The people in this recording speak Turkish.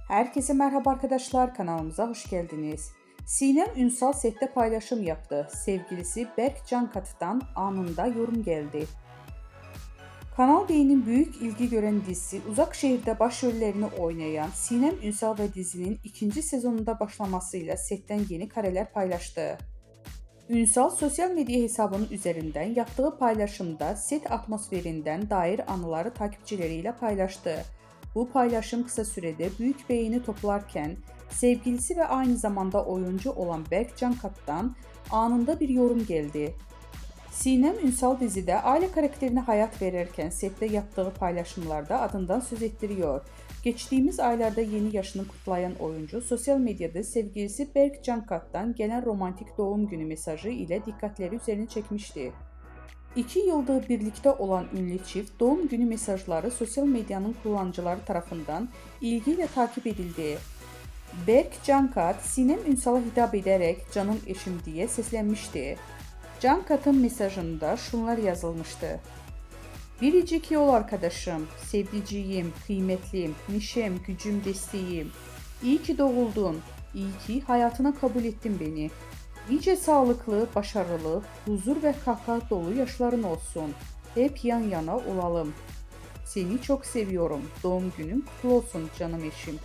Herkese merhaba arkadaşlar, kanalımıza hoş geldiniz. Sinem Ünsal sette paylaşım yaptı. Sevgilisi Berk Cankatı'dan anında yorum geldi. Kanal D'nin büyük ilgi gören dizisi Uzak Şehir'de başrollerini oynayan Sinem Ünsal ve dizinin ikinci sezonunda başlamasıyla setten yeni kareler paylaştı. Ünsal sosyal medya hesabının üzerinden yaptığı paylaşımda set atmosferinden dair anıları takipçileriyle paylaştı. Bu paylaşım kısa sürede büyük beğeni toplarken sevgilisi ve aynı zamanda oyuncu olan Berk Cankat'tan anında bir yorum geldi. Sinem Ünsal dizide aile karakterine hayat verirken sette yaptığı paylaşımlarda adından söz ettiriyor. Geçtiğimiz aylarda yeni yaşını kutlayan oyuncu sosyal medyada sevgilisi Berk Cankat'tan gelen romantik doğum günü mesajı ile dikkatleri üzerine çekmişti. 2 yıldır birlikte olan ünlü çift doğum günü mesajları sosyal medyanın kullanıcıları tarafından ilgiyle takip edildi. Berk Cankat, Sinem Ünsal'a hitap ederek "canım eşim" diye seslenmişti. Cankat'ın mesajında şunlar yazılmıştı: "Biricik yol arkadaşım, sevdiceğim, kıymetlim, neşem, gücüm, desteğim. İyi ki doğuldun, iyi ki hayatına kabul ettin beni. Nice sağlıklı, başarılı, huzur ve kahkaha dolu yaşların olsun. Hep yan yana olalım. Seni çok seviyorum. Doğum günün kutlu olsun canım eşim."